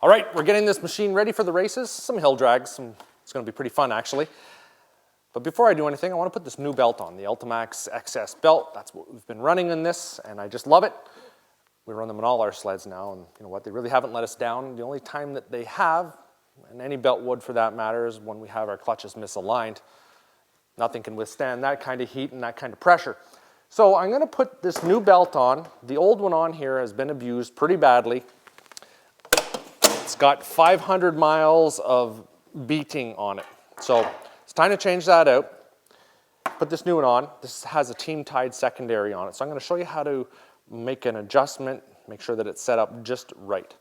All right, we're getting this machine ready for the races. Some hill drags, it's gonna be pretty fun actually. But before I do anything, I wanna put this new belt on, the Ultimax XS belt. That's what we've been running in this, and I just love it. We run them on all our sleds now, and you know what, they really haven't let us down. The only time that they have, and any belt would for that matter, is when we have our clutches misaligned. Nothing can withstand that kind of heat and that kind of pressure. So I'm gonna put this new belt on. The old one on here has been abused pretty badly. It's got 500 miles of beating on it. So it's time to change that out. Put this new one on. This has a team-tied secondary on it. So I'm gonna show you how to make an adjustment, make sure that it's set up just right.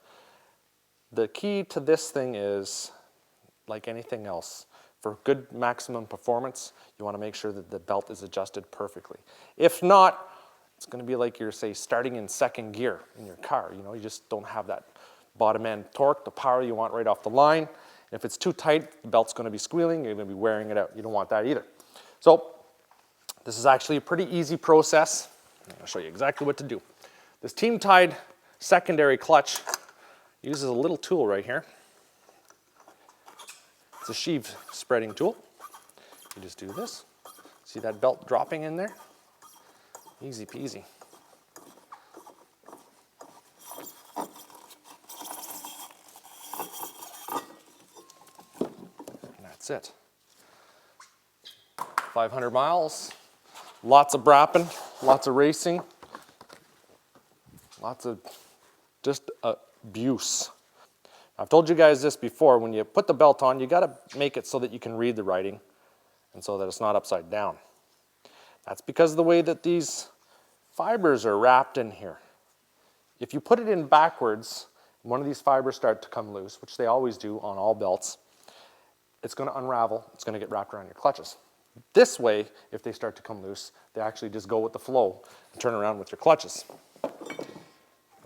The key to this thing is, like anything else, for good maximum performance, you wanna make sure that the belt is adjusted perfectly. If not, it's gonna be like you're, say, starting in second gear in your car. You know, you just don't have that bottom end torque, the power you want right off the line. If it's too tight, the belt's gonna be squealing, you're gonna be wearing it out. You don't want that either. So this is actually a pretty easy process. I'm gonna show you exactly what to do. This team-tied secondary clutch uses a little tool right here. It's a sheave spreading tool. You just do this. See that belt dropping in there? Easy peasy. That's it. 500 miles, lots of brapping, lots of racing, lots of just abuse. I've told you guys this before, when you put the belt on, you gotta make it so that you can read the writing and so that it's not upside down. That's because of the way that these fibers are wrapped in here. If you put it in backwards, one of these fibers start to come loose, which they always do on all belts, it's gonna unravel, it's gonna get wrapped around your clutches. This way, if they start to come loose, they actually just go with the flow and turn around with your clutches.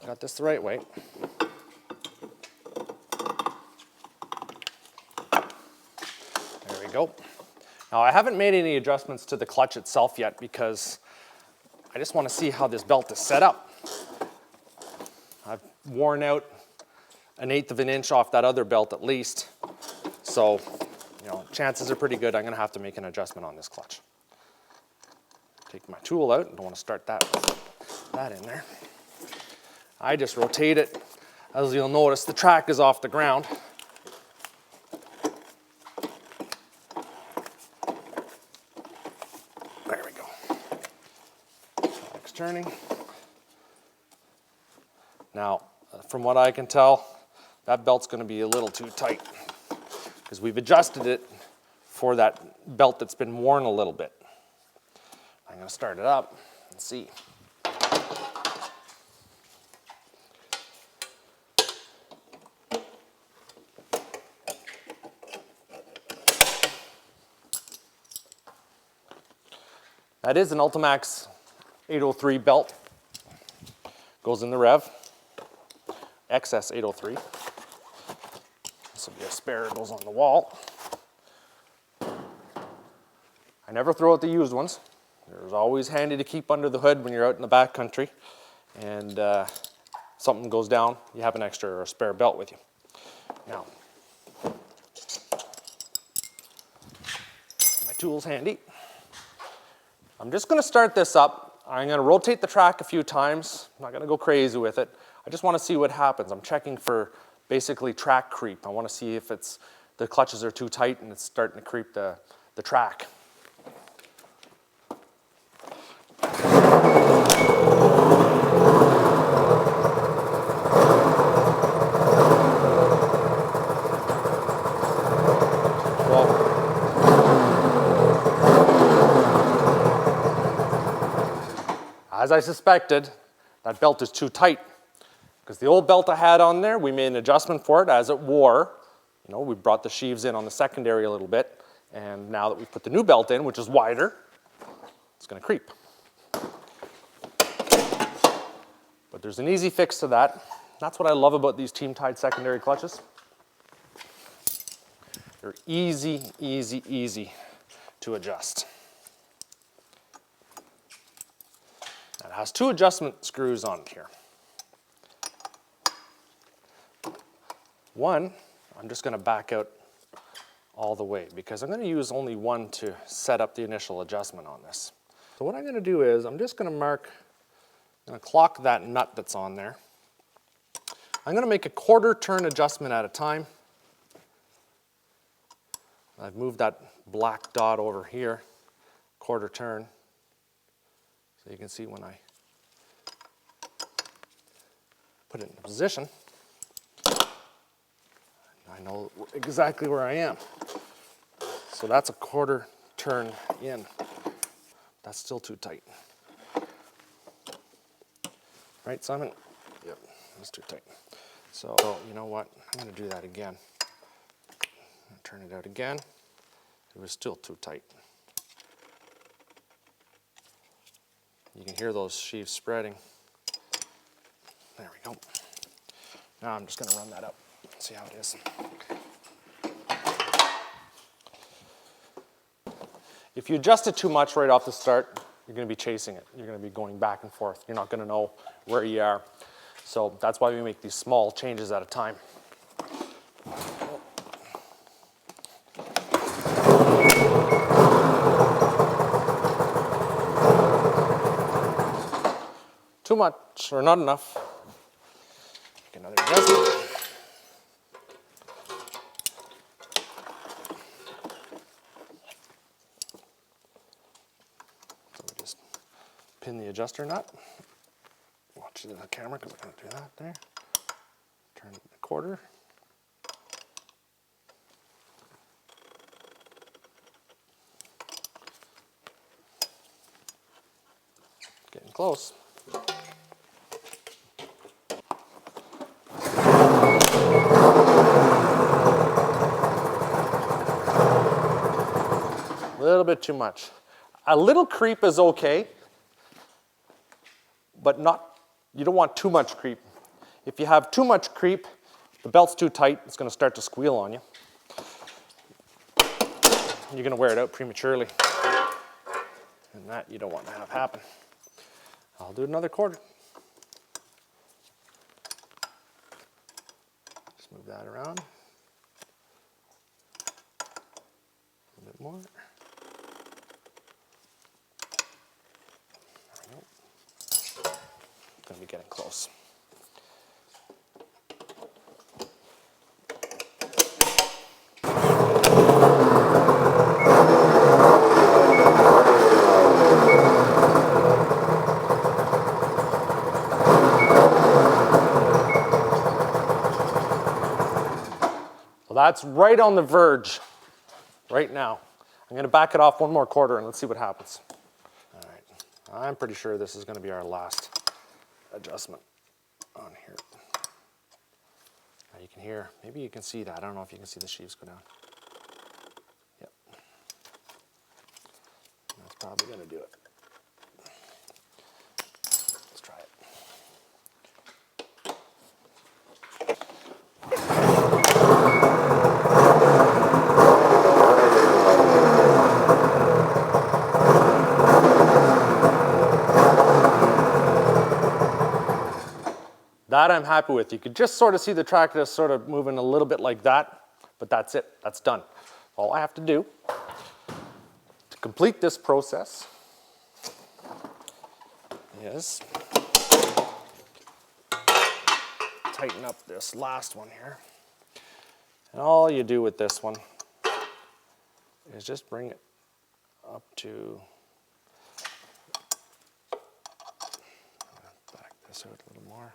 Got this the right way. There we go. Now I haven't made any adjustments to the clutch itself yet because I just want to see how this belt is set up. I've worn out 1/8 of an inch off that other belt at least. So, you know, chances are pretty good I'm going to have to make an adjustment on this clutch. Take my tool out. Don't want to start that in there. I just rotate it. As you'll notice, the track is off the ground. There we go. Track's turning. Now, from what I can tell, that belt's going to be a little too tight because we've adjusted it for that belt that's been worn a little bit. I'm going to start it up and see. That is an Ultimax 803 belt. Goes in the Rev. XS 803. This will be a spare, it goes on the wall. I never throw out the used ones. They're always handy to keep under the hood when you're out in the back country. And something goes down, you have an extra or a spare belt with you. Now, my tool's handy. I'm just going to start this up. I'm going to rotate the track a few times. I'm not going to go crazy with it. I just want to see what happens. I'm checking for basically track creep. I want to see if the clutches are too tight and it's starting to creep the track. As I suspected, that belt is too tight because the old belt I had on there, we made an adjustment for it as it wore. You know, we brought the sheaves in on the secondary a little bit, and now that we've put the new belt in, which is wider, it's going to creep. But there's an easy fix to that. That's what I love about these team-tied secondary clutches. They're easy, easy, easy to adjust. It has 2 adjustment screws on it here. One, I'm just going to back out all the way because I'm going to use only one to set up the initial adjustment on this. So what I'm going to do is I'm just going to mark, I'm going to clock that nut that's on there. I'm going to make a 1/4 turn adjustment at a time. I've moved that black dot over here, 1/4 turn. So you can see when I put it in position, I know exactly where I am. So that's a 1/4 turn in. That's still too tight. Right, Simon? Yep, that's too tight. So you know what? I'm going to do that again. Turn it out again. It was still too tight. You can hear those sheaves spreading. There we go. Now I'm just going to run that up and see how it is. If you adjust it too much right off the start, you're going to be chasing it. You're going to be going back and forth. You're not going to know where you are. So that's why we make these small changes at a time. Too much or not enough. Make another adjustment. So we just pin the adjuster nut. Watch it in the camera because we're going to do that there. Turn it a 1/4. Getting close. A little bit too much. A little creep is okay, but you don't want too much creep. If you have too much creep, the belt's too tight, it's going to start to squeal on you. You're going to wear it out prematurely. And that you don't want to have happen. I'll do another 1/4. Just move that around. A little bit more. Going to be getting close. Well, that's right on the verge right now. I'm going to back it off one more 1/4 and let's see what happens. All right, I'm pretty sure this is going to be our last adjustment on here. Now you can hear, maybe you can see that. I don't know if you can see the sheaves go down. Yep. That's probably going to do it. Let's try it. That I'm happy with. You could just sort of see the tractor sort of moving a little bit like that, but that's it. That's done. All I have to do to complete this process is tighten up this last one here. And all you do with this one is just bring it up to, back this out a little more,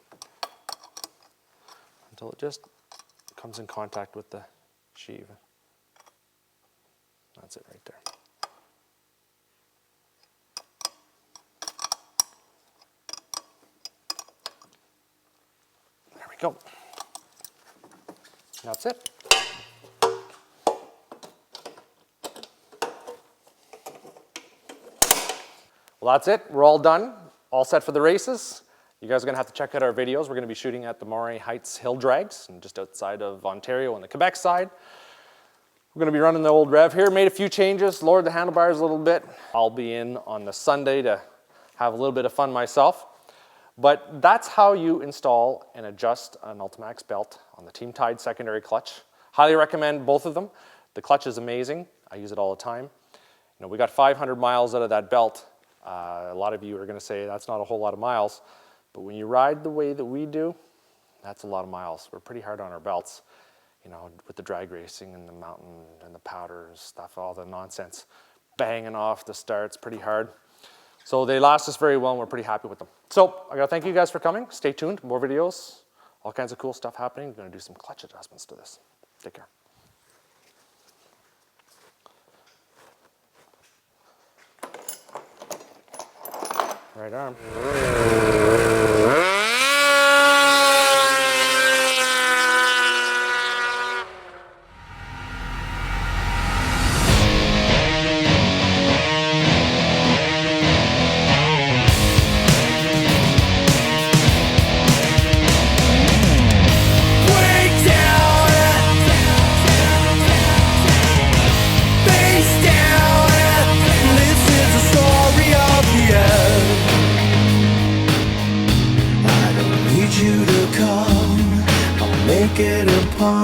until it just comes in contact with the sheave. That's it right there. There we go. That's it. Well, that's it. We're all done. All set for the races. You guys are going to have to check out our videos. We're going to be shooting at the Moray Heights Hill Drags, and just outside of Ontario on the Quebec side. We're going to be running the old Rev here. Made a few changes, lowered the handlebars a little bit. I'll be in on the Sunday to have a little bit of fun myself. But that's how you install and adjust an Ultimax belt on the team-tied secondary clutch. Highly recommend both of them. The clutch is amazing. I use it all the time. You know, we got 500 miles out of that belt. A lot of you are going to say that's not a whole lot of miles, but when you ride the way that we do, that's a lot of miles. We're pretty hard on our belts, you know, with the drag racing and the mountain and the powder and stuff, all the nonsense, banging off the starts pretty hard. So they last us very well, and we're pretty happy with them. So I gotta thank you guys for coming. Stay tuned, more videos, all kinds of cool stuff happening. We're gonna do some clutch adjustments to this. Take care. Right arm. You to come, I'll make it a point.